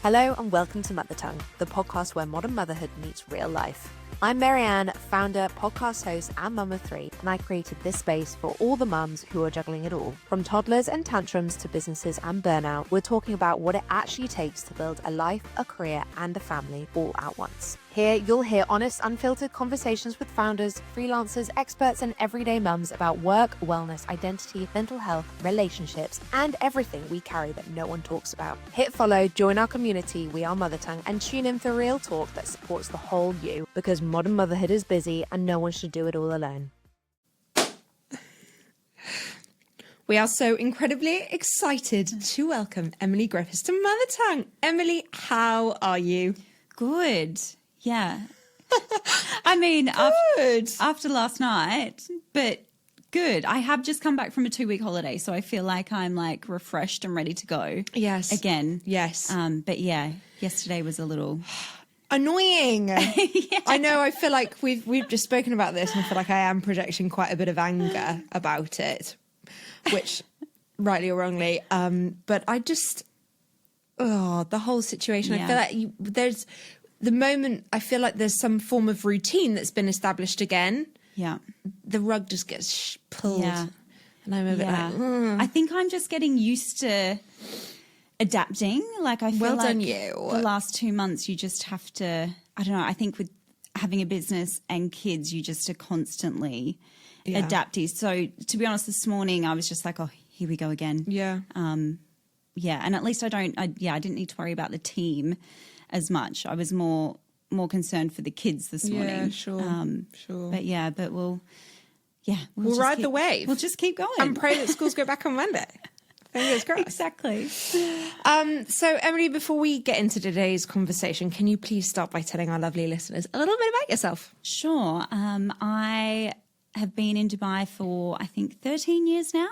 Hello and welcome to Mother Tongue, the podcast where modern motherhood meets real life. I'm Marianne, founder, podcast host, and mum of three, and I created this space for all the mums who are juggling it all. From toddlers and tantrums to businesses and burnout, we're talking about what it actually takes to build a life, a career, and a family all at once. Here, you'll hear honest, unfiltered conversations with founders, freelancers, experts, and everyday mums about work, wellness, identity, mental health, relationships, and everything we carry that no one talks about. Hit follow, join our community, We Are Mother Tongue, and tune in for real talk that supports the whole you, because modern motherhood is busy and no one should do it all alone. We are so incredibly excited to welcome Emily Griffiths to Mother Tongue. Emily, how are you? Good. Yeah. I mean, after last night, but good. I have just come back from a 2-week holiday, so I feel like I'm like refreshed and ready to go. Yes. Again. Yes. But yeah, yesterday was a little annoying. Yeah. I know. I feel like we've just spoken about this, and I feel like I am projecting quite a bit of anger about it, which rightly or wrongly. But I just, the whole situation. Yeah. I feel like there's the moment. I feel like there's some form of routine that's been established again. Yeah. The rug just gets pulled, Yeah. and I'm a bit like, I think I'm just getting used to adapting. Like I feel well like done you. The last 2 months you just have to, I don't know, I think with having a business and kids you just are constantly adapting. So to be honest, this morning I was just like, oh, here we go again. Yeah. Yeah, and at least I didn't need to worry about the team as much. I was more concerned for the kids this morning. Yeah, sure. But we'll ride the wave. We'll just keep going. And pray that schools go back on Monday. Fingers crossed. Exactly. So, Emily, before we get into today's conversation, can you please start by telling our lovely listeners a little bit about yourself? Sure. I have been in Dubai for, I think, 13 years now.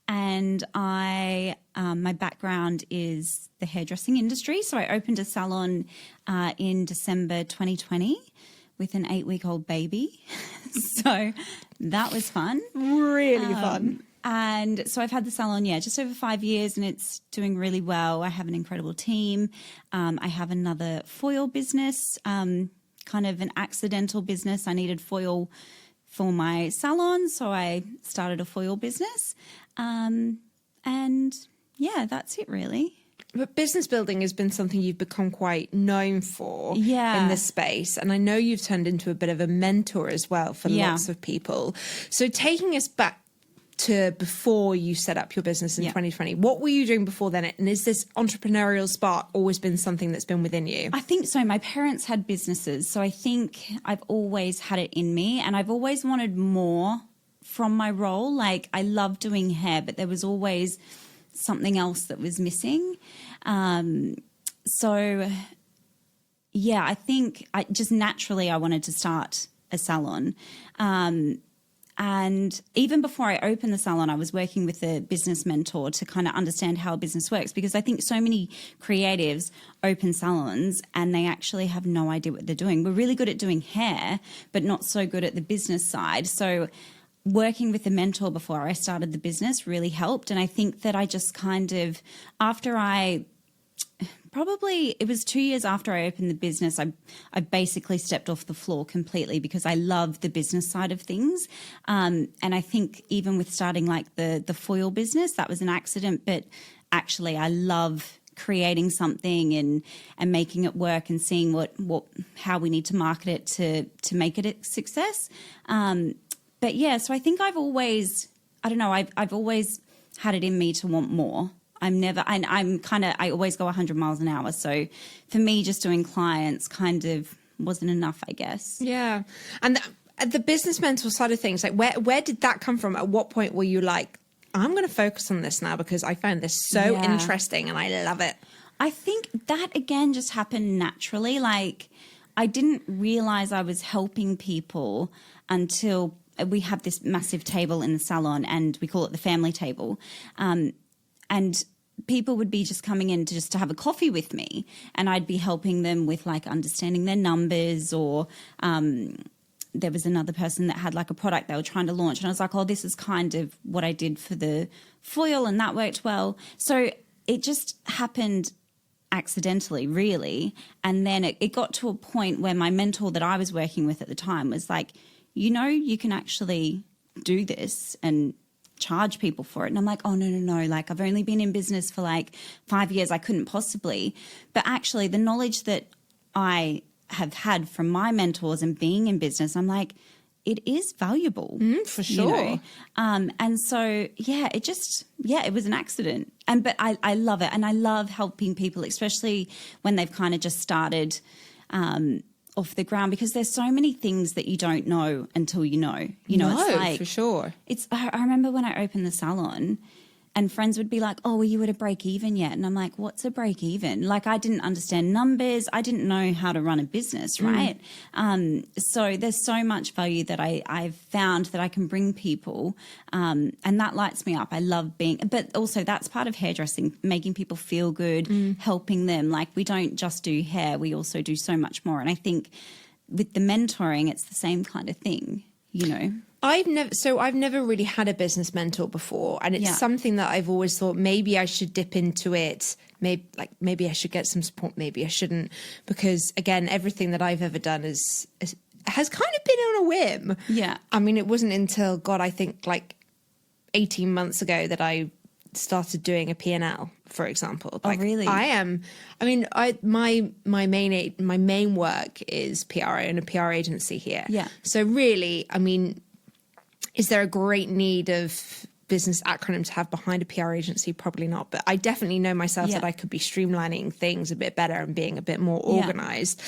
And my background is the hairdressing industry. So I opened a salon in December 2020 with an 8-week-old baby. So that was fun. Really fun. And so I've had the salon, just over 5 years, and it's doing really well. I have an incredible team. I have another foil business, kind of an accidental business. I needed foil for my salon, so I started a foil business. And yeah, that's it really. But business building has been something you've become quite known for Yeah. in this space. And I know you've turned into a bit of a mentor as well for lots of people. So taking us back to before you set up your business in 2020, what were you doing before then? And is this entrepreneurial spark always been something that's been within you? I think so. My parents had businesses, so I think I've always had it in me, and I've always wanted more from my role. Like I love doing hair, but there was always something else that was missing. So yeah, I think I just naturally I wanted to start a salon. And even before I opened the salon, I was working with a business mentor to kind of understand how a business works, because I think so many creatives open salons and they actually have no idea what they're doing. We're really good at doing hair, but not so good at the business side. So working with a mentor before I started the business really helped. And I think that I just kind of, it was 2 years after I opened the business, I basically stepped off the floor completely because I love the business side of things. And I think even with starting like the foil business, that was an accident, but actually I love creating something and making it work and seeing how we need to market it to make it a success. But yeah, so I think I've always had it in me to want more. I always go 100 miles an hour. So for me, just doing clients kind of wasn't enough, I guess. Yeah. And the business mentor side of things, like where did that come from? At what point were you like, I'm going to focus on this now because I found this so interesting and I love it? I think that, again, just happened naturally. Like I didn't realize I was helping people until we have this massive table in the salon and we call it the family table. And people would be just coming in to have a coffee with me, and I'd be helping them with like understanding their numbers, or there was another person that had like a product they were trying to launch, and I was like, oh, this is kind of what I did for the foil and that worked well. So it just happened accidentally, really. And then it got to a point where my mentor that I was working with at the time was like, you can actually do this and charge people for it. And I'm like, oh, no. Like, I've only been in business for like 5 years. I couldn't possibly. But actually, the knowledge that I have had from my mentors and being in business, I'm like, it is valuable. For sure. And so, it was an accident. But I love it. And I love helping people, especially when they've kind of just started off the ground, because there's so many things that you don't know until you know. It's like, for sure. I remember when I opened the salon and friends would be like, oh, are you at a break even yet? And I'm like, what's a break even? Like, I didn't understand numbers. I didn't know how to run a business, right? So there's so much value that I've found that I can bring people, and that lights me up. I love but also that's part of hairdressing, making people feel good, helping them. Like, we don't just do hair, we also do so much more. And I think with the mentoring, it's the same kind of thing, I've never really had a business mentor before, and it's something that I've always thought maybe I should dip into it. Maybe I should get some support. Maybe I shouldn't, because again, everything that I've ever done has kind of been on a whim. Yeah, I mean, it wasn't until I think like 18 months ago that I started doing a P&L, for example. Like, oh, really? My main work is PR. I own a PR agency here. Yeah. So really, I mean, is there a great need of business acronym to have behind a PR agency? Probably not. But I definitely know myself that I could be streamlining things a bit better and being a bit more organized.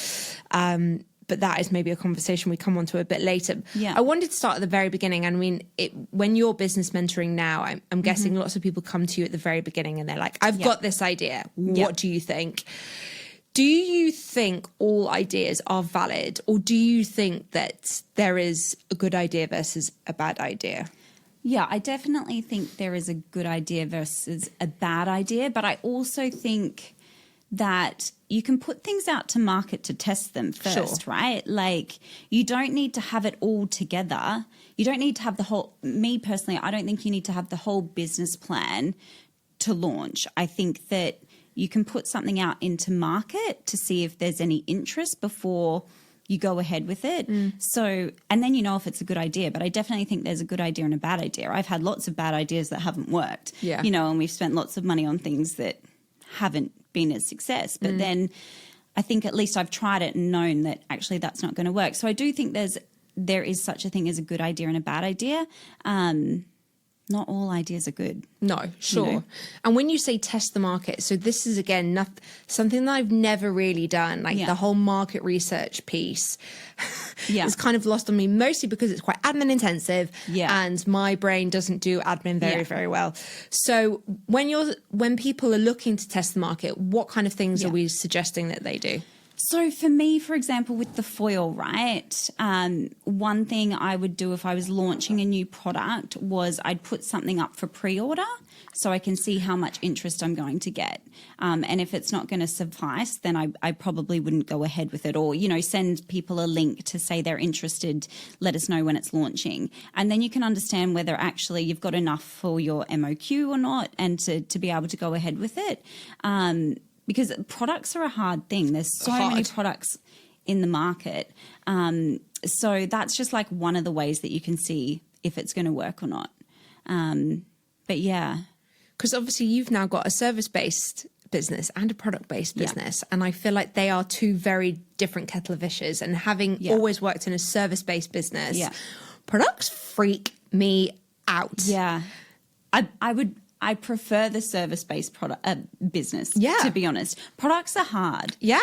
But that is maybe a conversation we come on to a bit later. Yeah. I wanted to start at the very beginning. I mean, when you're business mentoring now, I'm guessing lots of people come to you at the very beginning and they're like, I've got this idea. What do you think? Do you think all ideas are valid, or do you think that there is a good idea versus a bad idea? Yeah, I definitely think there is a good idea versus a bad idea, but I also think that you can put things out to market to test them first, right? Like, you don't need to have it all together. You don't need to have the whole, me personally, I don't think you need to have the whole business plan to launch. I think that you can put something out into market to see if there's any interest before you go ahead with it. So, and then if it's a good idea. But I definitely think there's a good idea and a bad idea. I've had lots of bad ideas that haven't worked, and we've spent lots of money on things that haven't been a success. But then I think at least I've tried it and known that actually that's not going to work. So I do think there is such a thing as a good idea and a bad idea. Not all ideas are good. No, sure. And when you say test the market, so this is, again, something that I've never really done, like the whole market research piece is kind of lost on me, mostly because it's quite admin intensive and my brain doesn't do admin very well. So when people are looking to test the market, what kind of things are we suggesting that they do? So for me, for example, with the foil, right, one thing I would do if I was launching a new product was I'd put something up for pre-order so I can see how much interest I'm going to get. And if it's not going to suffice, then I probably wouldn't go ahead with it, or, send people a link to say they're interested, let us know when it's launching. And then you can understand whether actually you've got enough for your MOQ or not, and to be able to go ahead with it. Because products are a hard thing. There's so many products in the market. So that's just like one of the ways that you can see if it's going to work or not. But yeah. Because obviously you've now got a service-based business and a product-based business. And I feel like they are two very different kettle of fishes. And having always worked in a service-based business, products freak me out. Yeah. I prefer the service-based product business, to be honest. Products are hard. Yeah.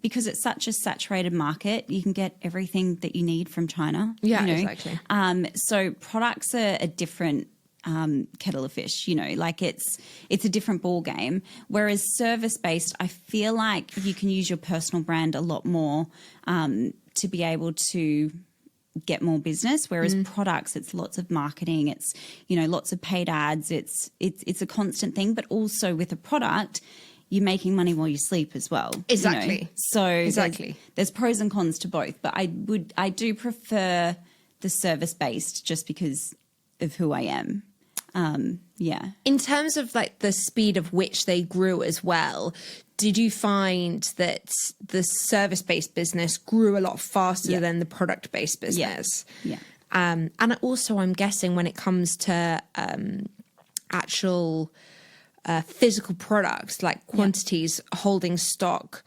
Because it's such a saturated market. You can get everything that you need from China. Yeah, exactly. So products are a different kettle of fish, like it's a different ball game. Whereas service-based, I feel like you can use your personal brand a lot more to be able to get more business, whereas products, it's lots of marketing, it's lots of paid ads, it's a constant thing. But also with a product, you're making money while you sleep as well. Exactly. So there's pros and cons to both, but I do prefer the service based just because of who I am. In terms of like the speed of which they grew as well, did you find that the service-based business grew a lot faster than the product-based business? Yeah. And also, I'm guessing when it comes to actual physical products, like quantities, holding stock,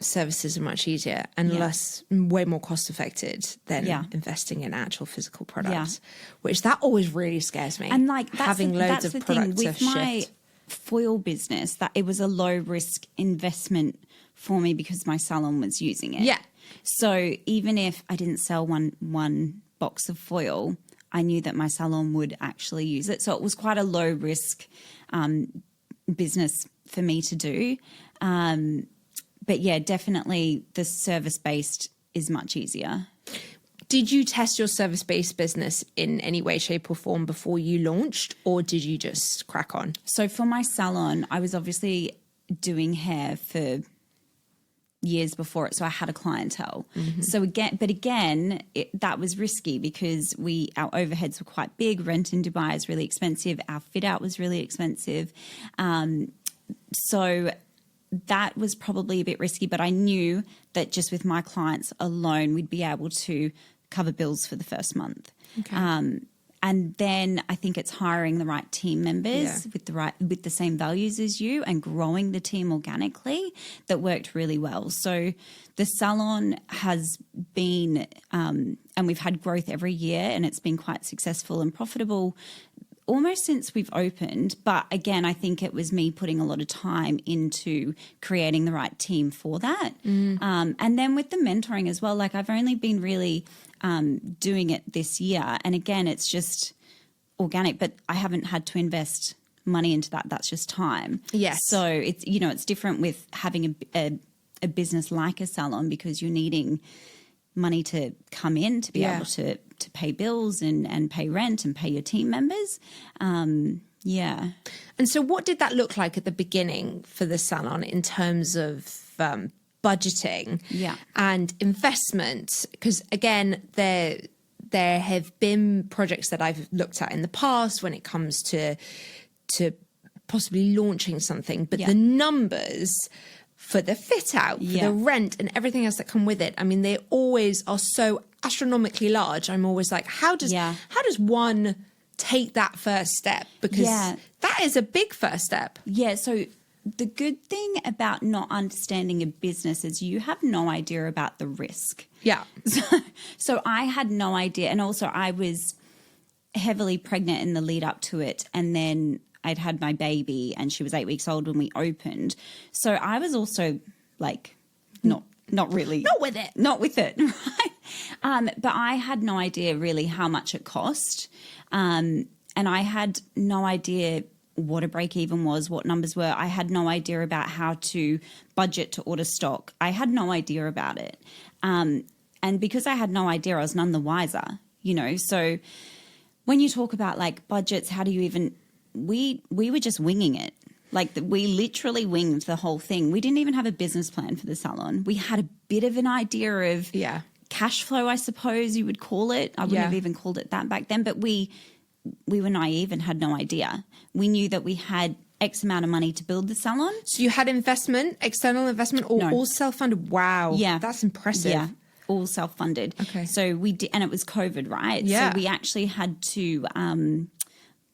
services are much easier and way more cost-effective than investing in actual physical products, which that always really scares me. And like having loads of products thing. With my foil business, that it was a low-risk investment for me because my salon was using it. Yeah. So even if I didn't sell one box of foil, I knew that my salon would actually use it. So it was quite a low risk business for me to do. But yeah, definitely the service based is much easier. Did you test your service based business in any way, shape, or form before you launched, or did you just crack on? So for my salon, I was obviously doing hair for years before it, so I had a clientele. So again, that was risky because our overheads were quite big. Rent in Dubai is really expensive. Our fit out was really expensive. So that was probably a bit risky, but I knew that just with my clients alone, we'd be able to cover bills for the first month. Okay. And then I think it's hiring the right team members with the same values as you and growing the team organically that worked really well. So the salon has been, and we've had growth every year, and it's been quite successful and profitable almost since we've opened. But again, I think it was me putting a lot of time into creating the right team for that. And then with the mentoring as well, like I've only been really doing it this year. And again, it's just organic, but I haven't had to invest money into that. That's just time. Yes. So it's, it's different with having a business like a salon because you're needing money to come in to be able to pay bills and pay rent and pay your team members. And so what did that look like at the beginning for the salon in terms of budgeting and investment? Because again, there have been projects that I've looked at in the past when it comes to possibly launching something, but the numbers for the fit out, for the rent and everything else that come with it, I mean, they always are so astronomically large. I'm always like, how does one take that first step? Because that is a big first step. Yeah, so the good thing about not understanding a business is you have no idea about the risk. Yeah. So I had no idea. And also I was heavily pregnant in the lead up to it. And then I'd had my baby and she was 8 weeks old when we opened. So I was also like not really. Not with it. Right? But I had no idea really how much it cost. And I had no idea what a break even was, what numbers were. I had no idea about how to budget to order stock. I had no idea about it. And because I had no idea, I was none the wiser, So when you talk about like budgets, how do you even, we were just winging it. Like we literally winged the whole thing. We didn't even have a business plan for the salon. We had a bit of an idea of cash flow, I suppose you would call it. I wouldn't have even called it that back then, but we were naive and had no idea. We knew that we had X amount of money to build the salon. So you had investment, external investment, or all self-funded? Wow. Yeah. That's impressive. Yeah. All self-funded. Okay. So we did, and it was COVID, right? Yeah. So we actually had to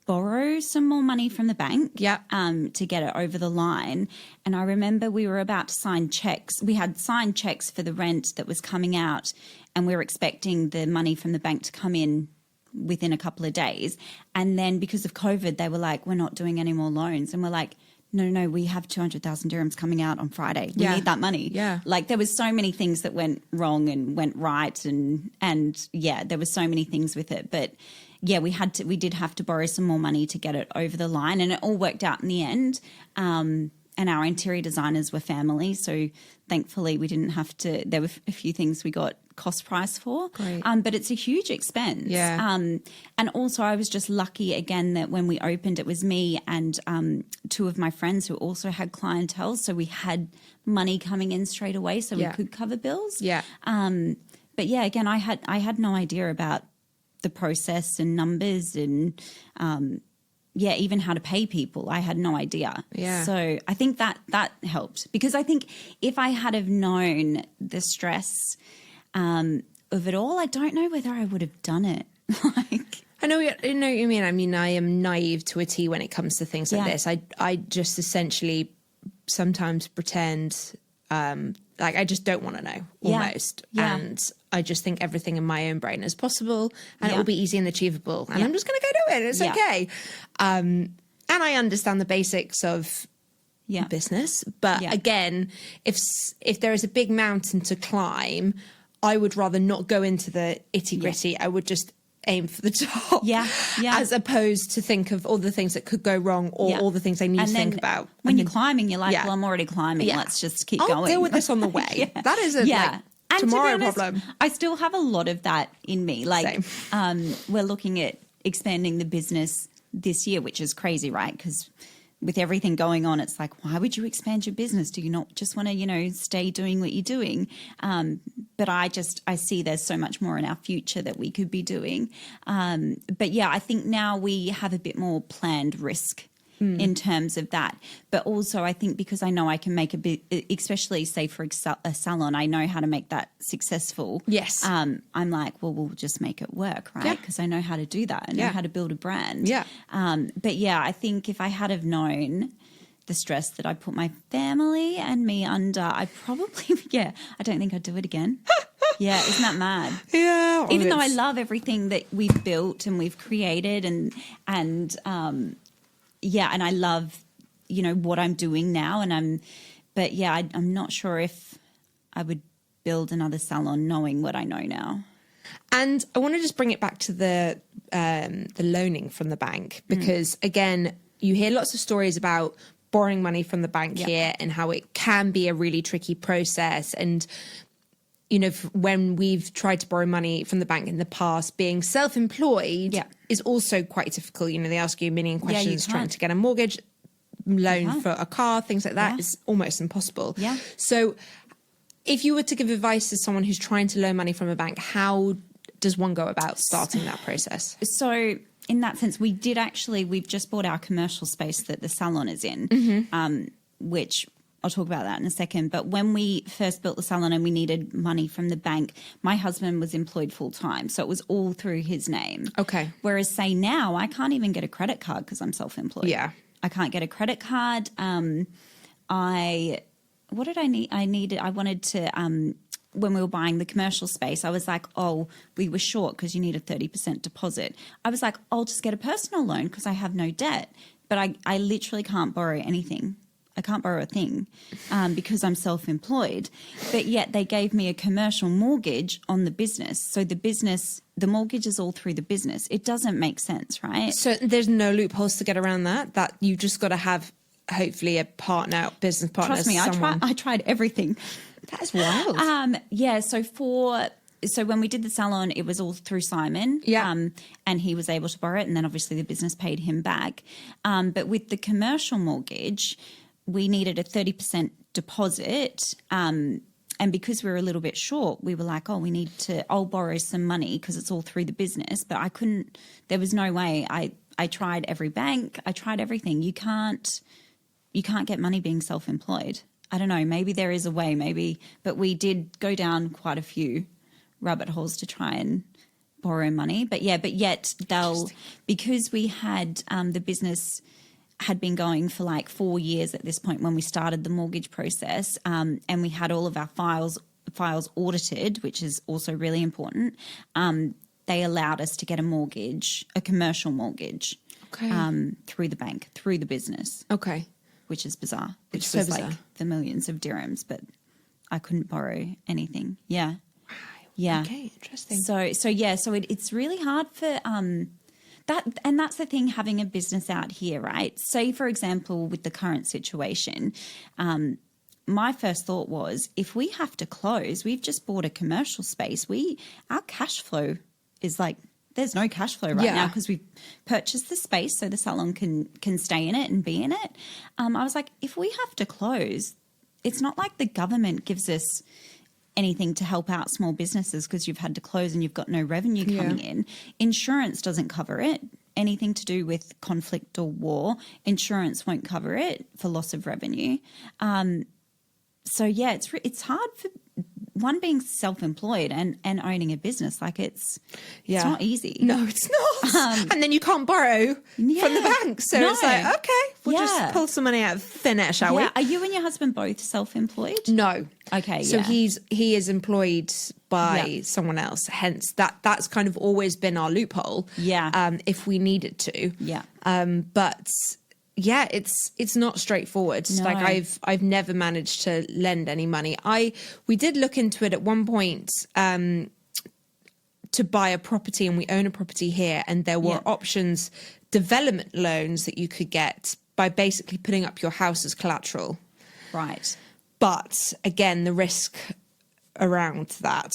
borrow some more money from the bank to get it over the line. And I remember we were about to sign checks. We had signed checks for the rent that was coming out, and we were expecting the money from the bank to come in within a couple of days. And then because of COVID, they were like, we're not doing any more loans. And we're like, no, we have 200,000 dirhams coming out on Friday. We need that money. Yeah. Like there was so many things that went wrong and went right. And there were so many things with it. But yeah, we did have to borrow some more money to get it over the line, and it all worked out in the end. And our interior designers were family. So thankfully we didn't have to, there were a few things we got cost price for. Great. But it's a huge expense. Yeah. And also I was just lucky again that when we opened, it was me and two of my friends who also had clientele. So we had money coming in straight away so we could cover bills. Yeah. But yeah, again, I had no idea about the process and numbers and even how to pay people. I had no idea. Yeah. So I think that helped, because I think if I had have known the stress of it all, I don't know whether I would have done it. I know what you mean. I mean, I am naive to a T when it comes to things like this. I just essentially sometimes pretend like I just don't want to know almost. Yeah. And I just think everything in my own brain is possible and it will be easy and achievable. And I'm just going to go do it. It's okay. And I understand the basics of business. But again, if there is a big mountain to climb, I would rather not go into the itty gritty. I would just aim for the top, as opposed to think of all the things that could go wrong or all the things I need to think about. When you're climbing, you're like, well, I'm already climbing. Let's just keep going. I'll deal with this on the way. That is a and tomorrow to be honest, problem. I still have a lot of that in me. Like, we're looking at expanding the business this year, which is crazy, right? Because with everything going on, it's like, why would you expand your business? Do you not just want to, stay doing what you're doing? But I see there's so much more in our future that we could be doing. But yeah, I think now we have a bit more planned risk in terms of that. But also I think because I know I can make a bit, especially say for a salon, I know how to make that successful. Yes. I'm like, well, we'll just make it work, right? Because I know how to do that. I know how to build a brand. Yeah. But yeah, I think if I had have known the stress that I put my family and me under, I probably, I don't think I'd do it again. Yeah, isn't that mad? Yeah. Even though I love everything that we've built and we've created and I love, what I'm doing now I'm not sure if I would build another salon knowing what I know now. And I want to just bring it back to the loaning from the bank, because again, you hear lots of stories about borrowing money from the bank here and how it can be a really tricky process. And, when we've tried to borrow money from the bank in the past, being self-employed is also quite difficult. They ask you a million questions trying to get a mortgage, loan for a car, things like that is almost impossible. Yeah. So if you were to give advice to someone who's trying to loan money from a bank, how does one go about starting that process? So in that sense, we've just bought our commercial space that the salon is in, which I'll talk about that in a second. But when we first built the salon and we needed money from the bank, my husband was employed full time. So it was all through his name. Okay. Whereas say now I can't even get a credit card because I'm self-employed. Yeah. I can't get a credit card. What did I need? I wanted to, when we were buying the commercial space, I was like, we were short because you need a 30% deposit. I was like, I'll just get a personal loan because I have no debt. But I literally can't borrow anything. I can't borrow a thing because I'm self-employed. But yet they gave me a commercial mortgage on the business. So the mortgage is all through the business. It doesn't make sense, right? So there's no loopholes to get around that you've just got to have hopefully a business partner. Trust me, I tried everything. That is wild. So when we did the salon, it was all through Simon. Yeah. And he was able to borrow it. And then obviously the business paid him back. But with the commercial mortgage, we needed a 30% deposit. And because we were a little bit short, we were like, I'll borrow some money because it's all through the business. But I couldn't, there was no way. I tried every bank. I tried everything. You can't get money being self-employed. I don't know. Maybe there is a way, but we did go down quite a few rabbit holes to try and borrow money. But yet because we had the business had been going for like 4 years at this point when we started the mortgage process, and we had all of our files audited, which is also really important. They allowed us to get a commercial mortgage, through the bank, through the business. Okay. Which is bizarre. Which was bizarre. Like the millions of dirhams, but I couldn't borrow anything. Yeah. Wow. Yeah. Okay, interesting. So it's really hard for that, and that's the thing, having a business out here, right? Say, for example, with the current situation, my first thought was, if we have to close, we've just bought a commercial space, our cash flow is like, there's no cash flow right now because we've purchased the space so the salon can stay in it and be in it. I was like, if we have to close, it's not like the government gives us anything to help out small businesses because you've had to close and you've got no revenue coming in. Insurance doesn't cover it. anything to do with conflict or war, insurance won't cover it for loss of revenue. So yeah, it's hard for one being self-employed and owning a business. Like it's not easy. No, it's not. And then you can't borrow from the bank. So it's like, okay, we'll just pull some money out of thin air, shall we? Are you and your husband both self-employed? No. Okay. So he is employed by someone else. Hence that's kind of always been our loophole. Yeah. If we needed to. Yeah. But yeah, it's not straightforward. No. Like I've never managed to lend any money. We did look into it at one point to buy a property, and we own a property here, and there were options, development loans that you could get by basically putting up your house as collateral. Right. But again, the risk around that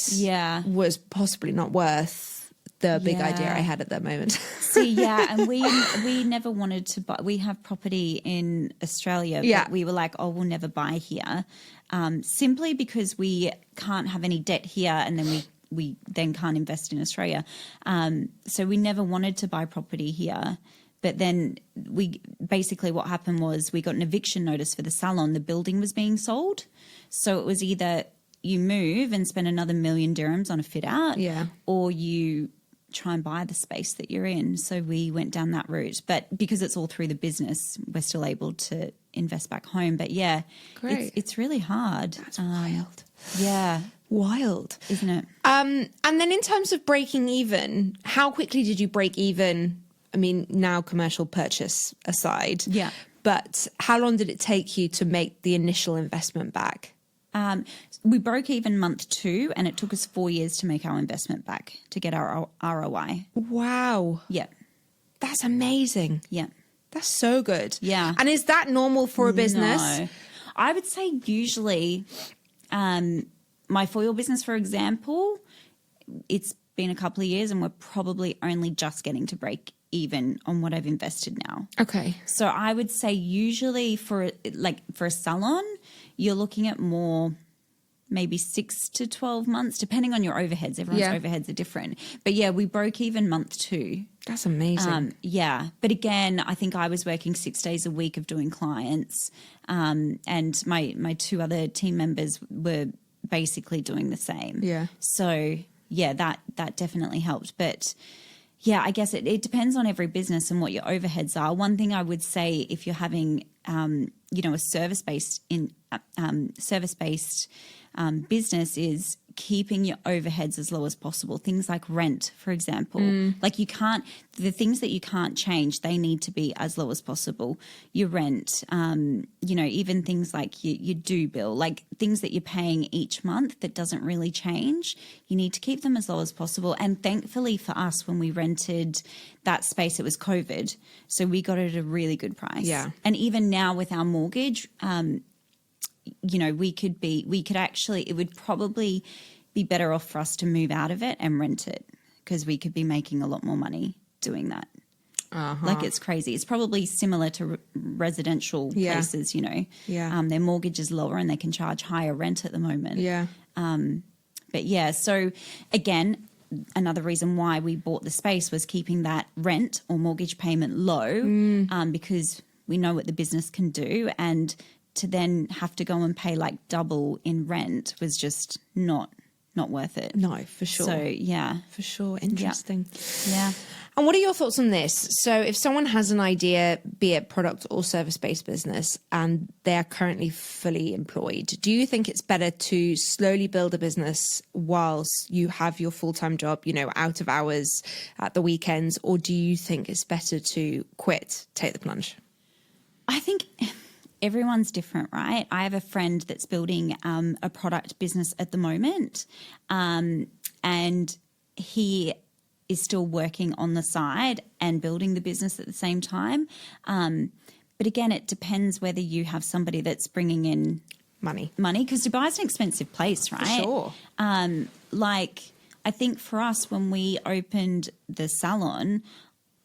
was possibly not worth the big idea I had at that moment. See, and we never wanted to buy. We have property in Australia, but we were like, oh, we'll never buy here, simply because we can't have any debt here, and then we then can't invest in Australia. So we never wanted to buy property here. But then what happened was we got an eviction notice for the salon. The building was being sold. So it was either you move and spend another $1 million dirhams on a fit out, or you try and buy the space that you're in. So we went down that route. But because it's all through the business, we're still able to invest back home. But yeah, great. It's really hard. That's wild. Yeah. Wild. Isn't it? And then in terms of breaking even, how quickly did you break even? I mean, now commercial purchase aside. Yeah. But how long did it take you to make the initial investment back? We broke even month 2, and it took us 4 years to make our investment back, to get our ROI. Wow. Yeah. That's amazing. Yeah. That's so good. Yeah. And is that normal for a business? No. I would say usually my foil business, for example, it's been a couple of years, and we're probably only just getting to break even on what I've invested now. Okay. So I would say usually for a salon, you're looking at more maybe 6 to 12 months, depending on your overheads. Everyone's overheads are different. But yeah, we broke even month 2. That's amazing. But again, I think I was working 6 days a week of doing clients, and my 2 other team members were basically doing the same. Yeah. So yeah, that definitely helped. But yeah, I guess it depends on every business and what your overheads are. One thing I would say, if you're having a service-based business, is keeping your overheads as low as possible. Things like rent, for example. Like the things that you can't change, they need to be as low as possible. Your rent, even things like your due bill, like things that you're paying each month that doesn't really change, you need to keep them as low as possible. And thankfully for us, when we rented that space, it was COVID. So we got it at a really good price. Yeah. And even now with our mortgage, it would probably be better off for us to move out of it and rent it, because we could be making a lot more money doing that. Like, it's crazy. It's probably similar to residential places, Yeah. Their mortgage is lower and they can charge higher rent at the moment. Yeah. But yeah, so again, another reason why we bought the space was keeping that rent or mortgage payment low, because we know what the business can do, and to then have to go and pay like double in rent was just not worth it. No, for sure. So yeah, for sure. Interesting. Yeah. And what are your thoughts on this? So if someone has an idea, be it product or service-based business, and they're currently fully employed, do you think it's better to slowly build a business whilst you have your full-time job, out of hours at the weekends, or do you think it's better to quit, take the plunge? I think everyone's different, right? I have a friend that's building a product business at the moment, and he is still working on the side and building the business at the same time. But again, it depends whether you have somebody that's bringing in money, because Dubai is an expensive place, right? For sure. I think for us, when we opened the salon,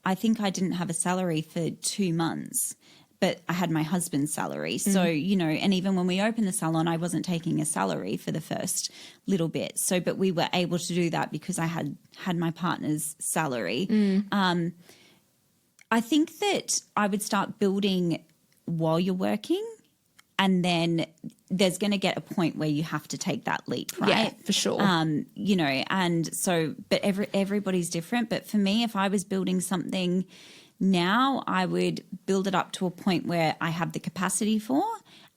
I think I didn't have a salary for 2 months, but I had my husband's salary. So, and even when we opened the salon, I wasn't taking a salary for the first little bit. So, but we were able to do that because I had my partner's salary. I think that I would start building while you're working, and then there's going to get a point where you have to take that leap, right? Yeah, for sure. You know, and so, but everybody's different. But for me, if I was building something now, I would build it up to a point where I have the capacity for,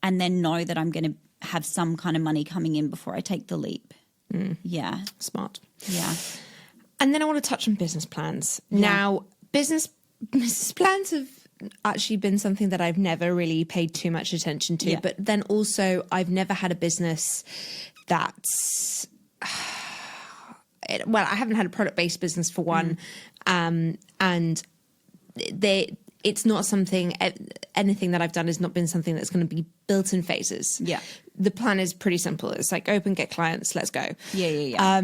and then know that I'm going to have some kind of money coming in before I take the leap. Yeah. Smart. Yeah. And then I want to touch on business plans. Now, business plans have actually been something that I've never really paid too much attention to. But then also, I've never had a business that's... well, I haven't had a product-based business for one. And it's not something... anything that I've done has not been something that's going to be built in phases. Yeah. The plan is pretty simple. It's like open, get clients, let's go. Yeah.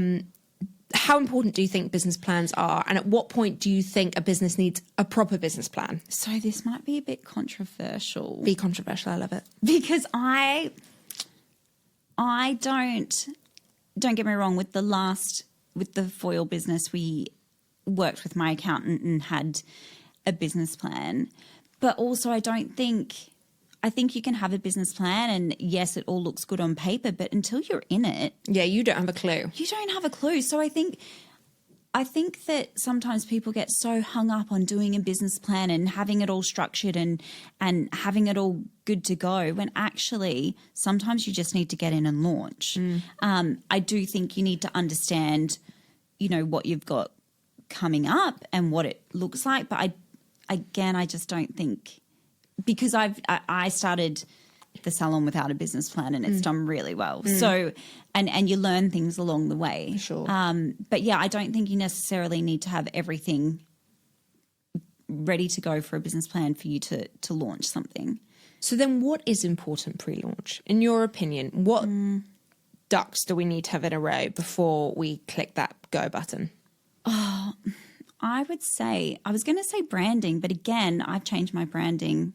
How important do you think business plans are? And at what point do you think a business needs a proper business plan? So this might be a bit controversial. Be controversial, I love it. Because I don't get me wrong, with the foil business, we worked with my accountant and had a business plan. But also I think you can have a business plan and yes, it all looks good on paper, but until you're in it. Yeah, you don't have a clue. You don't have a clue. So I think that sometimes people get so hung up on doing a business plan and having it all structured and having it all good to go, when actually sometimes you just need to get in and launch. I do think you need to understand, you know, what you've got coming up and what it looks like. But I just don't think, because I started the salon without a business plan and it's done really well. So, and you learn things along the way. Sure. But yeah, I don't think you necessarily need to have everything ready to go for a business plan for you to launch something. So then what is important pre-launch? In your opinion, what ducks do we need to have in a row before we click that go button? I would say, I was going to say branding, but again, I've changed my branding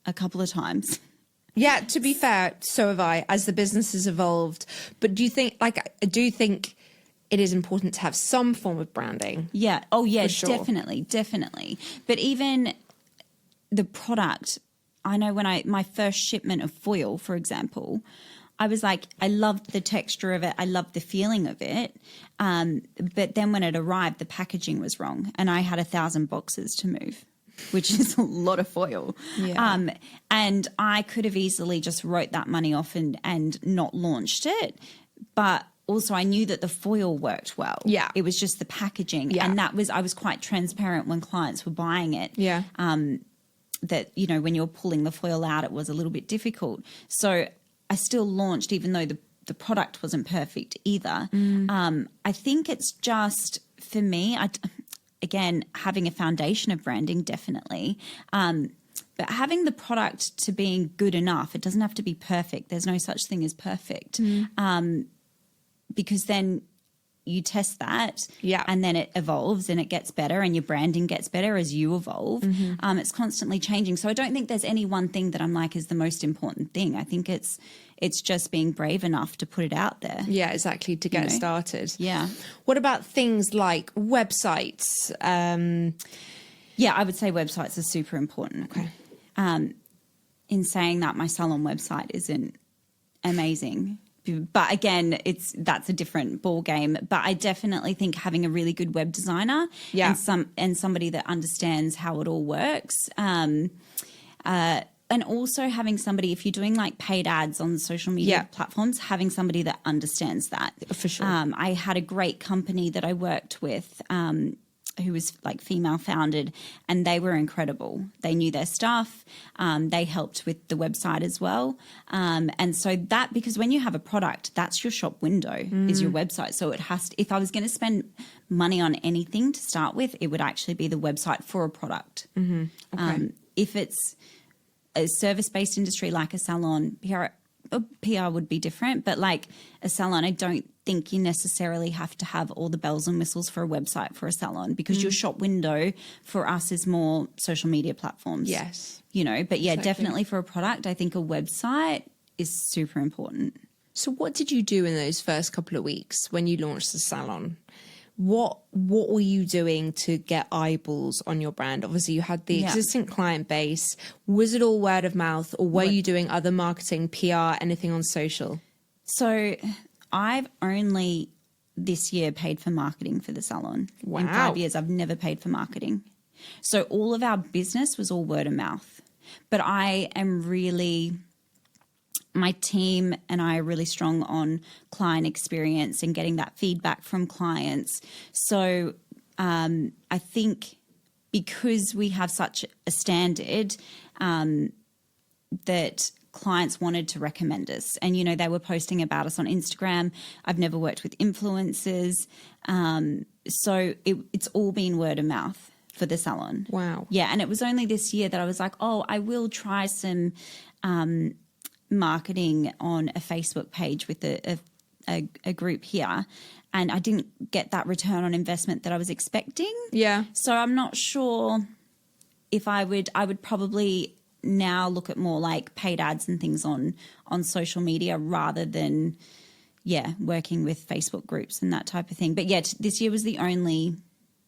a couple of times. Yeah, to be fair, so have I, as the business has evolved. But do you think, I do think it is important to have some form of branding? Yeah. Oh, yeah, sure. Definitely. But even the product, I know when my first shipment of foil, for example, I was like, I loved the texture of it. I loved the feeling of it. But then when it arrived, the packaging was wrong and I had 1,000 boxes to move, which is a lot of foil. Yeah. And I could have easily just wrote that money off and not launched it. But also I knew that the foil worked well. Yeah. It was just the packaging. Yeah. And I was quite transparent when clients were buying it. Yeah. That, you know, when you're pulling the foil out, it was a little bit difficult. So I still launched even though the product wasn't perfect either. I think it's just, for me, again, having a foundation of branding, definitely. But having the product to being good enough, it doesn't have to be perfect. There's no such thing as perfect. Because then you test that and then it evolves and it gets better and your branding gets better as you evolve. It's constantly changing. So I don't think there's any one thing that I'm like is the most important thing. I think it's just being brave enough to put it out there. Yeah, exactly, to get it started. Yeah. What about things like websites? Yeah, I would say websites are super important. Okay. In saying that, my salon website isn't amazing. But again, that's a different ball game. But I definitely think having a really good web designer and somebody that understands how it all works, and also having somebody, if you're doing like paid ads on social media platforms, having somebody that understands that. For sure. I had a great company that I worked with, who was like female founded, and they were incredible. They knew their stuff. They helped with the website as well. And so that, because when you have a product, that's your shop window is your website. So it has to, if I was going to spend money on anything to start with, it would actually be the website for a product. Okay. If it's a service-based industry like a salon, PR would be different, but like a salon, I don't think you necessarily have to have all the bells and whistles for a website for a salon, because your shop window for us is more social media platforms. Yes. You know, but yeah, definitely for a product, I think a website is super important. So what did you do in those first couple of weeks when you launched the salon? what were you doing to get eyeballs on your brand? Obviously, you had the existing client base. Was it all word of mouth, or were you doing other marketing, PR, anything on social? So I've only this year paid for marketing for the salon. Wow. In 5 years, I've never paid for marketing. So all of our business was all word of mouth. But I am really... My team and I are really strong on client experience and getting that feedback from clients. So I think because we have such a standard that clients wanted to recommend us. And, they were posting about us on Instagram. I've never worked with influencers. So it's all been word of mouth for the salon. Wow. Yeah, and it was only this year that I was like, I will try some marketing on a Facebook page with a group here, and I didn't get that return on investment that I was expecting. Yeah. So I'm not sure if I would probably now look at more like paid ads and things on social media rather than working with Facebook groups and that type of thing. But this year was the only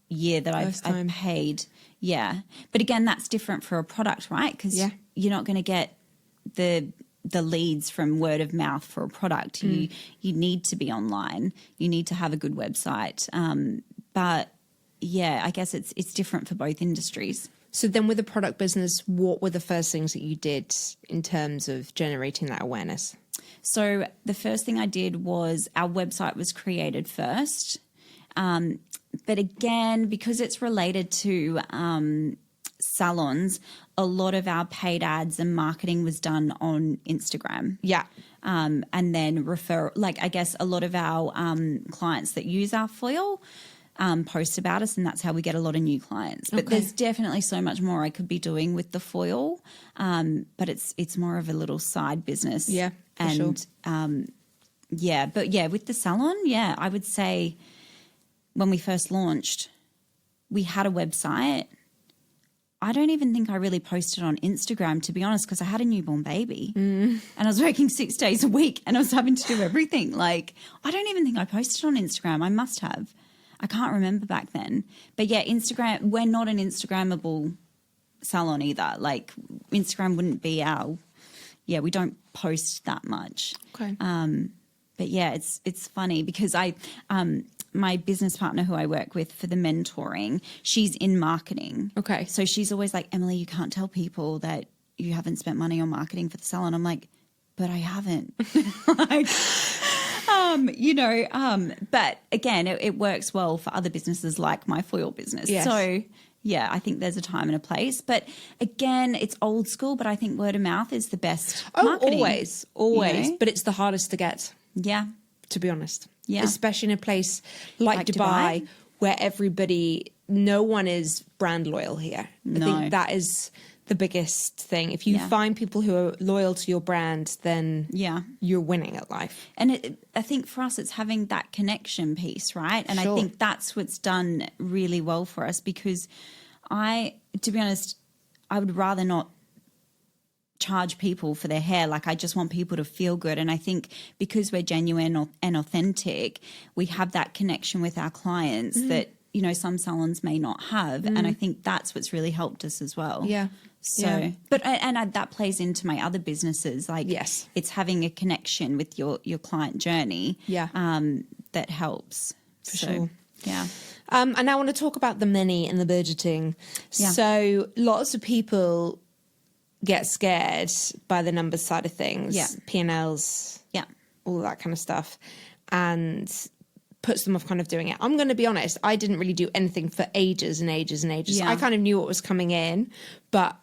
year that I've paid. Yeah. But again, that's different for a product, right? Because you're not going to get the leads from word of mouth for a product. You need to be online. You need to have a good website. But I guess it's different for both industries. So then with the product business, what were the first things that you did in terms of generating that awareness? So the first thing I did was our website was created first. But again, because it's related to salons, a lot of our paid ads and marketing was done on Instagram. Yeah. And then I guess a lot of our clients that use our foil post about us, and that's how we get a lot of new clients. But there's definitely so much more I could be doing with the foil. But it's more of a little side business. Yeah, for sure. But with the salon, I would say when we first launched, we had a website. I don't even think I really posted on Instagram, to be honest, because I had a newborn baby and I was working 6 days a week and I was having to do everything. Like, I don't even think I posted on Instagram. I must have. I can't remember back then. But Instagram, we're not an Instagrammable salon either. Like, Instagram wouldn't be we don't post that much. Okay. But it's funny because my business partner who I work with for the mentoring, she's in marketing. Okay. So she's always like, Emily, you can't tell people that you haven't spent money on marketing for the salon. I'm like, but I haven't. But again, it works well for other businesses like my foil business. Yes. So I think there's a time and a place. But again, it's old school, but I think word of mouth is the best marketing. Always. But it's the hardest to get. Yeah. To be honest. Yeah. Especially in a place like Dubai, where no one is brand loyal here. No. I think that is the biggest thing. If you find people who are loyal to your brand, then you're winning at life. And I think for us, it's having that connection piece, right? And Sure. I think that's what's done really well for us because to be honest, I would rather not charge people for their hair. Like, I just want people to feel good. And I think because we're genuine and authentic, we have that connection with our clients that, some salons may not have. And I think that's what's really helped us as well. Yeah. So, but that plays into my other businesses. Like, yes, it's having a connection with your client journey. Yeah. That helps. For sure. Yeah. And I want to talk about the money and the budgeting. Yeah. So lots of people get scared by the numbers side of things. Yeah. P&Ls. Yeah. All that kind of stuff. And puts them off kind of doing it. I'm going to be honest, I didn't really do anything for ages and ages and ages. Yeah. I kind of knew what was coming in, but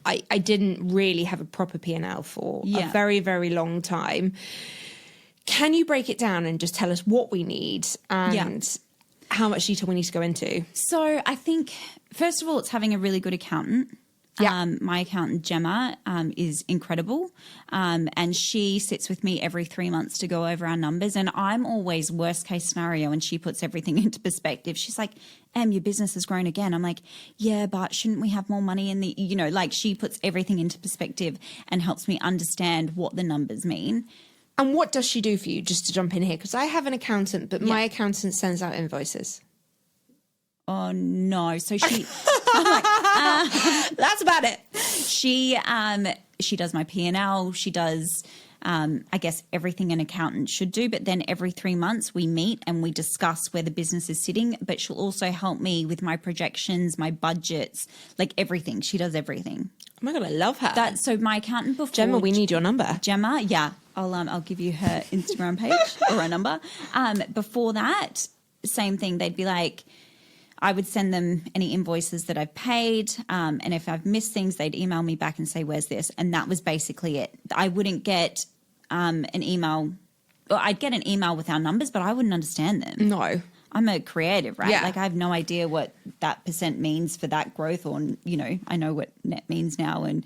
I didn't really have a proper P&L for a very, very long time. Can you break it down and just tell us what we need and how much detail we need to go into? So I think, first of all, it's having a really good accountant. Yeah. My accountant, Gemma, is incredible. And she sits with me every 3 months to go over our numbers. And I'm always worst case scenario, and she puts everything into perspective. She's like, your business has grown again. I'm like, yeah, but shouldn't we have more money in the, she puts everything into perspective and helps me understand what the numbers mean. And what does she do for you, just to jump in here? Because I have an accountant, but my accountant sends out invoices. Oh, no. So she... That's about it. She does my P&L. She does... I guess everything an accountant should do, but then every 3 months we meet and we discuss where the business is sitting, but she'll also help me with my projections, my budgets, like everything. She does everything. Oh my God, I love her. So my accountant before... Gemma, we need your number. Gemma, yeah. I'll give you her Instagram page or her number. Before that, same thing. They'd be like... I would send them any invoices that I've paid, and if I've missed things, they'd email me back and say, where's this? And that was basically it. I wouldn't get an email, or I'd get an email with our numbers, but I wouldn't understand them. No. I'm a creative, right? Yeah. Like I have no idea what that percent means for that growth, or, you know, I know what net means now. And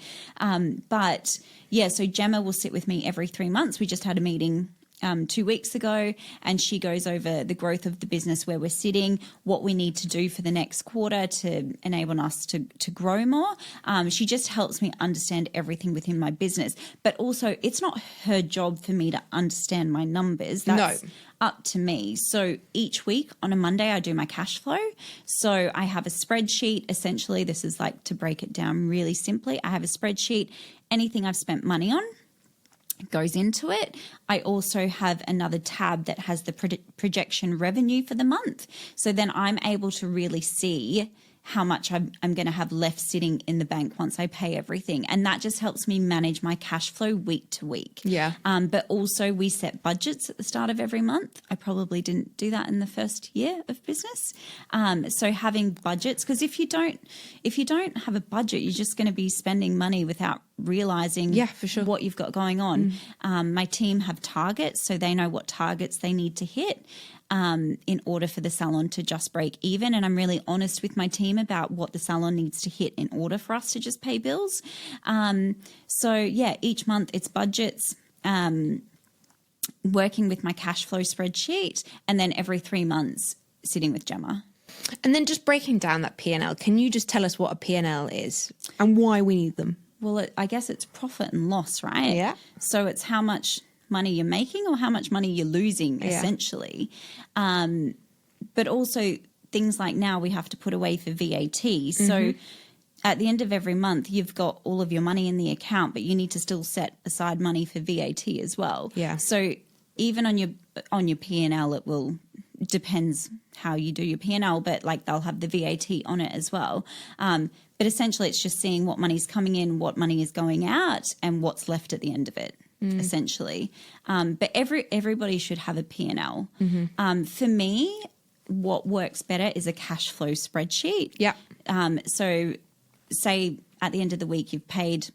but yeah, so Gemma will sit with me every 3 months. We just had a meeting 2 weeks ago, and she goes over the growth of the business, where we're sitting, what we need to do for the next quarter to enable us to grow more. She just helps me understand everything within my business. But also, it's not her job for me to understand my numbers. That's up to me. So each week on a Monday, I do my cash flow. So I have a spreadsheet. Essentially, this is like, to break it down really simply, I have a spreadsheet. Anything I've spent money on goes into it. I also have another tab that has the projection revenue for the month. So then I'm able to really see how much I'm going to have left sitting in the bank once I pay everything. And that just helps me manage my cash flow week to week. Yeah. But also we set budgets at the start of every month. I probably didn't do that in the first year of business. So having budgets, because if you don't have a budget, you're just going to be spending money without realizing for sure. what you've got going on. My team have targets, so they know what targets they need to hit in order for the salon to just break even. And I'm really honest with my team about what the salon needs to hit in order for us to just pay bills. So yeah, each month it's budgets, working with my cash flow spreadsheet, and then every 3 months sitting with Gemma. And then just breaking down that P&L, can you just tell us what a P&L is and why we need them? Well, I guess it's profit and loss, right? Yeah. So it's how much money you're making or how much money you're losing, essentially. But also things like now we have to put away for VAT. So at the end of every month, you've got all of your money in the account, but you need to still set aside money for VAT as well. Yeah. So even on your P&L, it will depends how you do your P&L, but like they'll have the VAT on it as well. But essentially it's just seeing what money's coming in, what money is going out, and what's left at the end of it, essentially. But everybody should have a P&L. For me, what works better is a cash flow spreadsheet. Yeah. So say at the end of the week you've paid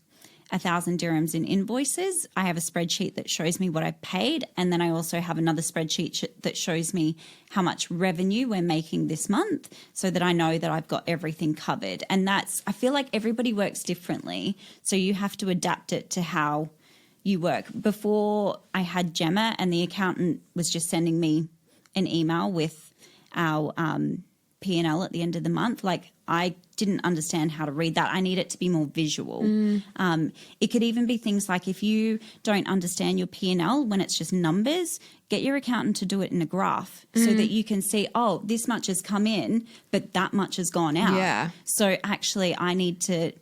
1,000 dirhams in invoices. I have a spreadsheet that shows me what I paid, and then I also have another spreadsheet that shows me how much revenue we're making this month, so that I know that I've got everything covered. And I feel like everybody works differently, so you have to adapt it to how you work. Before I had Gemma, and the accountant was just sending me an email with our P&L at the end of the month, like I didn't understand how to read that. I need it to be more visual. It could even be things like, if you don't understand your P&L when it's just numbers, get your accountant to do it in a graph so that you can see, oh, this much has come in, but that much has gone out. Yeah. So actually I need to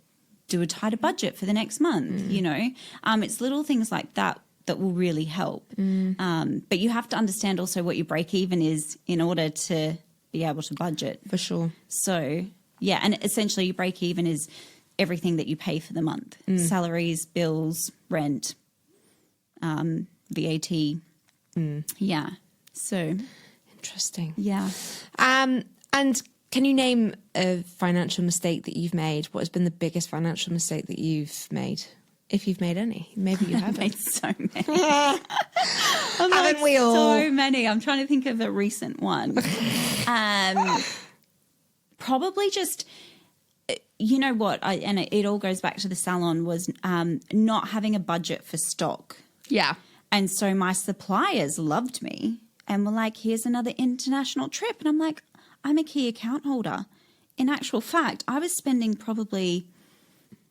do a tighter budget for the next month, you know. It's little things like that that will really help. But you have to understand also what your break even is in order to be able to budget. For sure. So, yeah, and essentially your break even is everything that you pay for the month. Salaries, bills, rent, VAT. Yeah. So. Interesting. Yeah. And can you name a financial mistake that you've made? What has been the biggest financial mistake that you've made? If you've made any. Maybe you haven't. Made so many. Haven't we all? So many. I'm trying to think of a recent one. Probably just, you know what, and it all goes back to the salon, was not having a budget for stock. Yeah. And so my suppliers loved me and were like, here's another international trip. And I'm like, I'm a key account holder. In actual fact, I was spending probably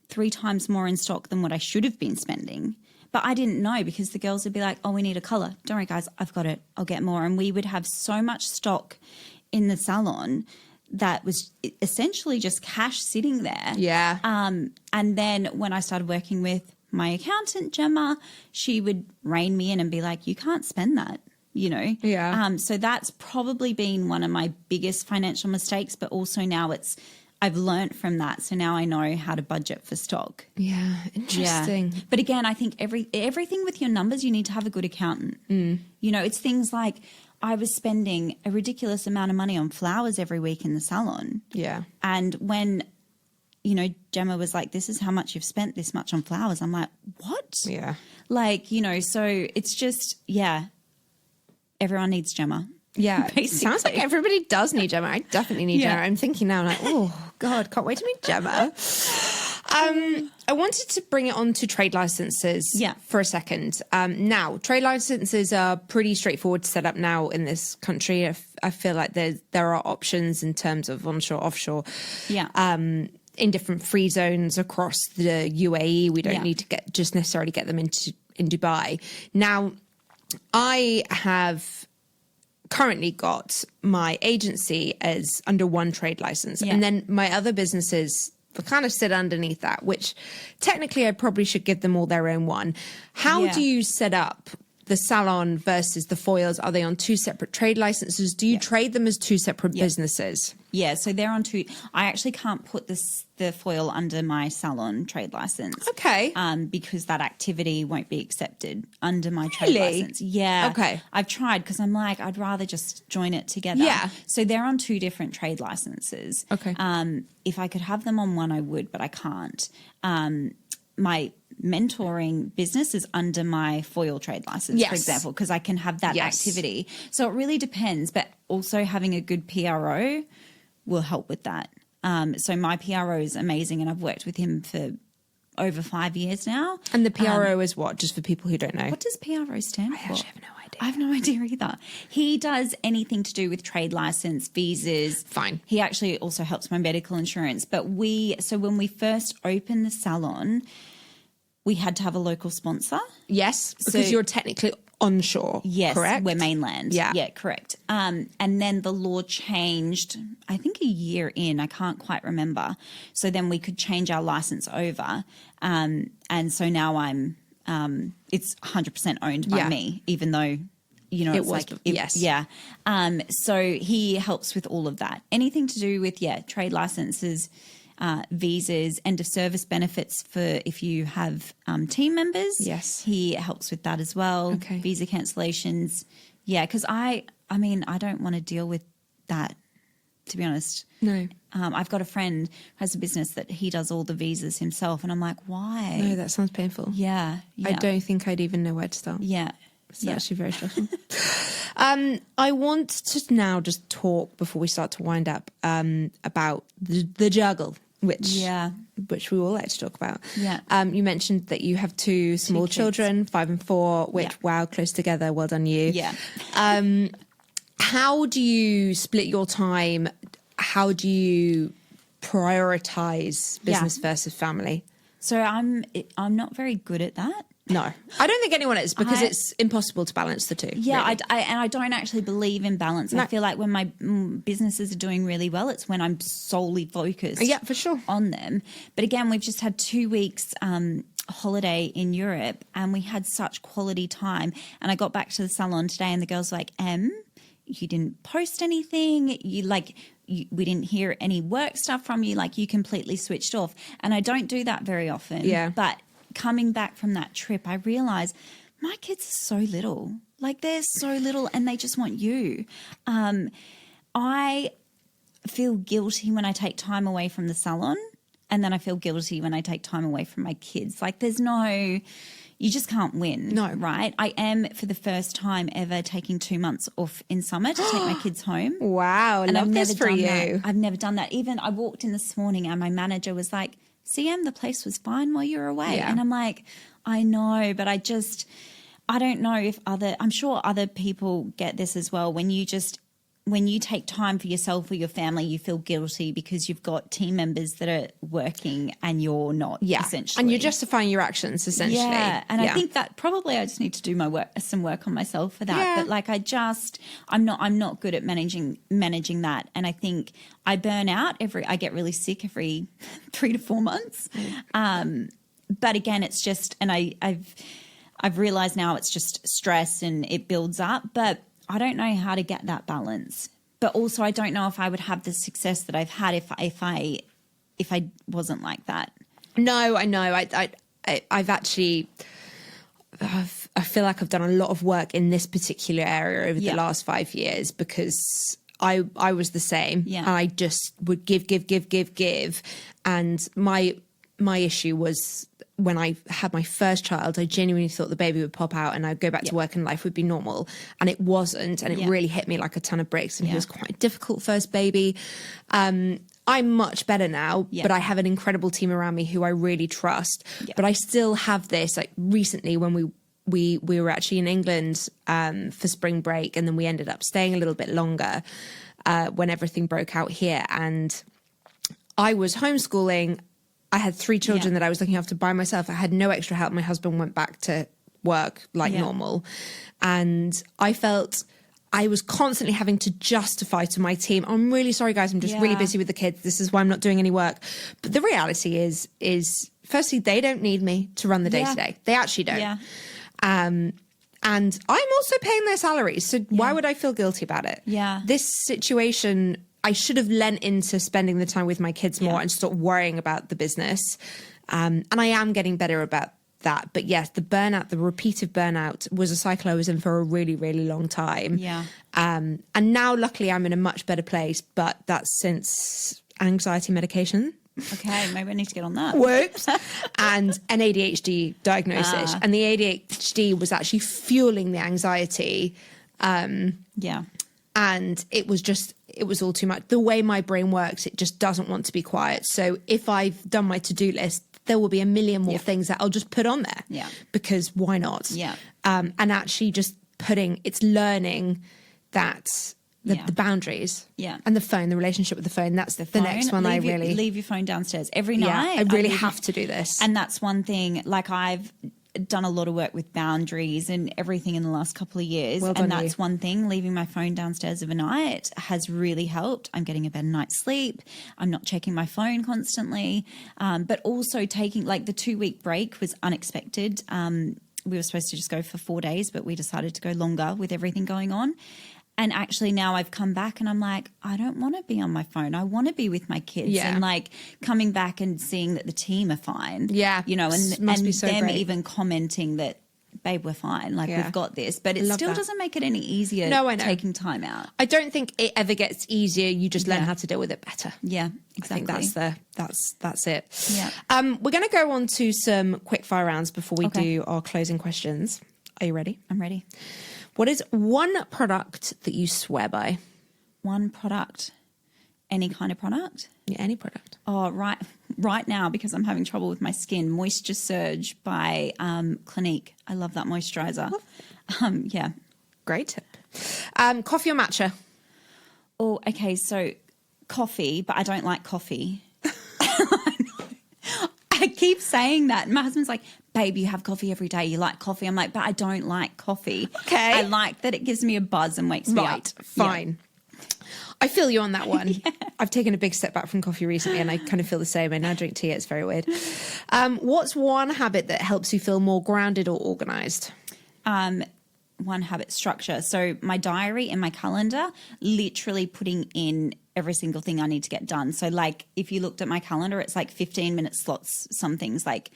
3 times more in stock than what I should have been spending. But I didn't know because the girls would be like, oh, we need a colour. Don't worry, guys, I've got it. I'll get more. And we would have so much stock in the salon that was essentially just cash sitting there. Yeah. And then when I started working with my accountant, Gemma, she would rein me in and be like, you can't spend that, you know. Yeah. So that's probably been one of my biggest financial mistakes, but also now I've learned from that. So now I know how to budget for stock. Yeah, interesting. Yeah. But again, I think everything with your numbers, you need to have a good accountant. You know, it's things like I was spending a ridiculous amount of money on flowers every week in the salon. Yeah. And when, you know, Gemma was like, this is how much you've spent this much on flowers. I'm like, what? Yeah. Like, you know, so it's just, yeah, everyone needs Gemma. Yeah, Basically. Sounds like everybody does need Gemma. I definitely need Gemma. I'm thinking now, like, oh God, can't wait to meet Gemma. I wanted to bring it on to trade licenses for a second. Now, trade licenses are pretty straightforward to set up now in this country. I feel like there are options in terms of onshore, offshore. Yeah. In different free zones across the UAE. We don't need to just necessarily get them in Dubai. Now, I have currently got my agency as under one trade license, and then my other businesses kind of sit underneath that, which technically I probably should give them all their own one. How do you set up the salon versus the foils? Are they on two separate trade licenses? Do you trade them as two separate businesses? Yeah, so they're on two. I actually can't put the foil under my salon trade license. Okay. Because that activity won't be accepted under my trade license. Yeah. Okay. I've tried because I'm like, I'd rather just join it together. Yeah. So they're on two different trade licenses. Okay. If I could have them on one, I would, but I can't. My mentoring business is under my foil trade license, for example, because I can have that activity. So it really depends, but also having a good PRO will help with that. So my PRO is amazing, and I've worked with him for over 5 years now. And the PRO is what? Just for people who don't know. What does PRO stand for? I actually have no idea. I have no idea either. He does anything to do with trade license, visas. Fine. He actually also helps my medical insurance. But when we first opened the salon, we had to have a local sponsor. Yes, because you're technically onshore. Yes, correct? we're mainland. Yeah, correct. And then the law changed, I think a year in, I can't quite remember. So then we could change our license over. And so now it's 100% owned by me, even though, you know, it it's was, like, yes. Yeah. So he helps with all of that. Anything to do with, trade licenses, visas, end of service benefits for if you have team members. Yes. He helps with that as well. Okay. Visa cancellations. Yeah, because I don't want to deal with that, to be honest. No. I've got a friend who has a business that he does all the visas himself, and I'm like, why? No, that sounds painful. Yeah. I don't think I'd even know where to start. Yeah. It's actually very stressful. I want to now just talk, before we start to wind up, about the juggle, which we all like to talk about. Yeah. You mentioned that you have two small children, 5 and 4, which, wow, close together. Well done, you. Yeah. How do you split your time? How do you prioritize business versus family? So I'm not very good at that. No, I don't think anyone is, because it's impossible to balance the two. Yeah, really. I don't actually believe in balance. No. I feel like when my businesses are doing really well, it's when I'm solely focused for sure. on them. But again, we've just had 2 weeks holiday in Europe, and we had such quality time. And I got back to the salon today, and the girls were like, you didn't post anything. We didn't hear any work stuff from you. Like, you completely switched off. And I don't do that very often. Yeah. But coming back from that trip, I realized my kids are so little. Like, they're so little, and they just want you. I feel guilty when I take time away from the salon, and then I feel guilty when I take time away from my kids. Like, you just can't win. No. Right? I am, for the first time ever, taking 2 months off in summer to take my kids home. Wow, I love this for you. I've never done that. Even I walked in this morning, and my manager was like, CM, the place was fine while you were away. Yeah. And I'm like, I know, but I don't know if I'm sure other people get this as well. When you just when you take time for yourself or your family, you feel guilty because you've got team members that are working and you're not, essentially. And you're justifying your actions, essentially. Yeah, and I think that probably I just need to do some work on myself for that. Yeah. But like I'm not good at managing that, and I think I burn out I get really sick every 3 to 4 months. But again, it's just, and I've realized now it's just stress and it builds up, but I don't know how to get that balance. But also I don't know if I would have the success that I've had if I wasn't like that. No, I know. I've actually, I feel like I've done a lot of work in this particular area over the last 5 years, because I was the same. Yeah. And I just would give. And my issue was, when I had my first child, I genuinely thought the baby would pop out and I'd go back to work and life would be normal. And it wasn't. And it really hit me like a ton of bricks. And he was quite a difficult first baby. I'm much better now, but I have an incredible team around me who I really trust. Yeah. But I still have this, like recently when we were actually in England for spring break, and then we ended up staying a little bit longer when everything broke out here. And I was homeschooling. I had 3 children that I was looking after by myself. I had no extra help. My husband went back to work like normal. And I felt I was constantly having to justify to my team, I'm really sorry, guys, I'm just really busy with the kids. This is why I'm not doing any work. But the reality is firstly, they don't need me to run the day-to-day. They actually don't. Yeah. And I'm also paying their salaries. So why would I feel guilty about it? Yeah. This situation, I should have lent into spending the time with my kids more and stop worrying about the business. And I am getting better about that. But yes, the repeated burnout was a cycle I was in for a really, really long time. Yeah. And now, luckily, I'm in a much better place. But that's since anxiety medication. Okay, maybe I need to get on that. Whoops. And an ADHD diagnosis. And the ADHD was actually fueling the anxiety. And it was all too much. The way my brain works, it just doesn't want to be quiet. So if I've done my to-do list, there will be a million more things that I'll just put on there. Yeah. Because why not? Yeah. And actually just it's learning that the boundaries. Yeah. And the relationship with the phone. That's the next one. Leave your phone downstairs every night. I really have to do this. And that's one thing, like I've done a lot of work with boundaries and everything in the last couple of years. And that's one thing, leaving my phone downstairs overnight has really helped. I'm getting a better night's sleep. I'm not checking my phone constantly. But also taking, like, the 2-week break was unexpected. We were supposed to just go for 4 days, but we decided to go longer with everything going on. And actually now I've come back and I'm like, I don't want to be on my phone. I want to be with my kids. Yeah. And like coming back and seeing that the team are fine. Yeah. You know, and so them great. Even commenting that, babe, we're fine. Like we've got this. But it still doesn't make it any easier taking time out. I don't think it ever gets easier. You just learn how to deal with it better. Yeah, exactly. I think that's it. Yeah. We're going to go on to some quick fire rounds before we do our closing questions. Are you ready? I'm ready. What is one product that you swear by? One product? Any kind of product? Yeah, any product. Oh, right now, because I'm having trouble with my skin, Moisture Surge by Clinique. I love that moisturizer. Yeah. Great tip. Coffee or matcha? Oh, okay. So coffee, but I don't like coffee. I keep saying that. My husband's like, babe, you have coffee every day. You like coffee. I'm like, but I don't like coffee. Okay. I like that it gives me a buzz and wakes me up. Right, fine. Yeah. I feel you on that one. Yeah. I've taken a big step back from coffee recently and I kind of feel the same. I now drink tea. It's very weird. What's one habit that helps you feel more grounded or organised? One habit, structure. So my diary and my calendar, literally putting in every single thing I need to get done. So like if you looked at my calendar, it's like 15-minute slots, some things like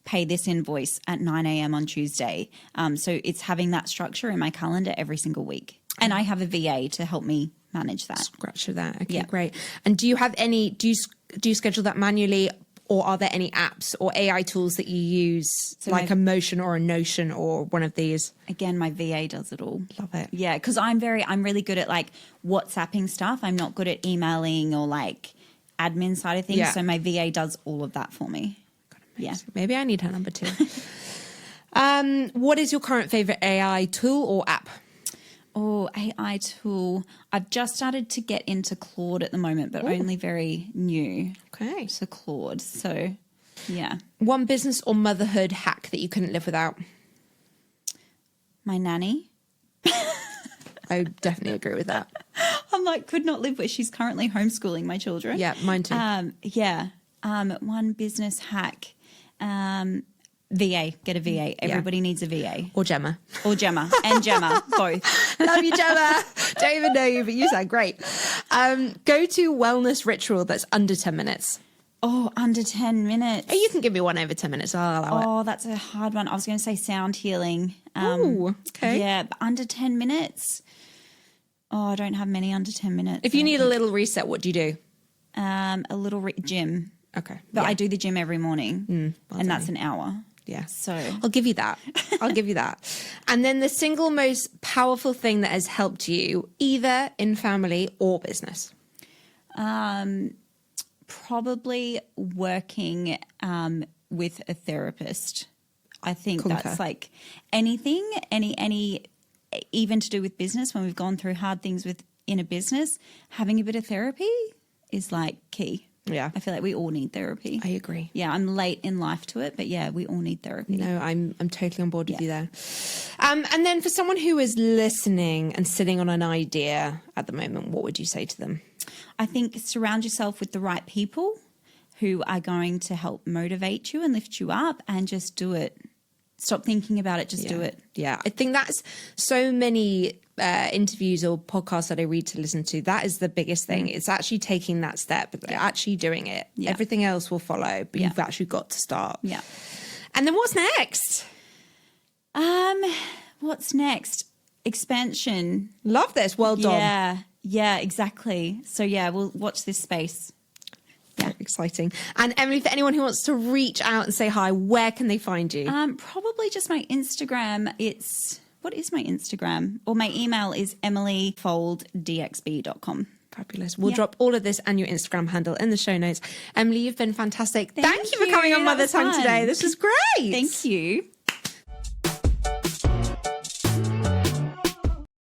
pay this invoice at 9 a.m. on Tuesday. So it's having that structure in my calendar every single week. And I have a VA to help me manage that. Structure that. Okay, great. And do you have any, do you schedule that manually, or are there any apps or AI tools that you use, so like a Motion or a Notion or one of these? Again, my VA does it all. Love it. Yeah, because I'm really good at like WhatsApping stuff. I'm not good at emailing or like admin side of things. Yeah. So my VA does all of that for me. Yeah. Maybe I need her number too. What is your current favorite AI tool or app? Oh, AI tool. I've just started to get into Claude at the moment, but only very new. Okay. So Claude. So, yeah. One business or motherhood hack that you couldn't live without? My nanny. I definitely agree with that. I'm like, could not live with. She's currently homeschooling my children. Yeah, mine too. One business hack. VA, get a VA. Everybody needs a VA. Or Gemma. And Gemma, both. Love you, Gemma. Don't even know you, but you sound great. Go to wellness ritual that's under 10 minutes. Oh, under 10 minutes. Oh, you can give me one over 10 minutes. I'll allow it. Oh, that's a hard one. I was going to say sound healing. Oh, okay. Yeah, but under 10 minutes. Oh, I don't have many under 10 minutes. If you need a little reset, what do you do? A little gym. Okay. But I do the gym every morning, and that's an hour. Yeah. So I'll give you that. And then the single most powerful thing that has helped you, either in family or business? Probably working with a therapist. I think that's like anything, any even to do with business. When we've gone through hard things in a business, having a bit of therapy is like key. Yeah. I feel like we all need therapy. I agree. Yeah, I'm late in life to it, but yeah, we all need therapy. No, I'm totally on board with you there. And then for someone who is listening and sitting on an idea at the moment, what would you say to them? I think surround yourself with the right people who are going to help motivate you and lift you up, and just do it. Stop thinking about it, just do it. Yeah, I think that's so many interviews or podcasts that I read to listen to. That is the biggest thing. It's actually taking that step, actually doing it. Yeah. Everything else will follow, but you've actually got to start. Yeah. And then what's next? What's next? Expansion. Love this. Well done. Yeah, exactly. So yeah, we'll watch this space. Yeah, exciting. And Emily, for anyone who wants to reach out and say hi, where can they find you? Probably just my Instagram. What is my Instagram? Or my email is emilyfolddxb.com. Fabulous. We'll drop all of this and your Instagram handle in the show notes. Emily, you've been fantastic. Thank you for coming on Mother Tongue today. This was great. Thank you.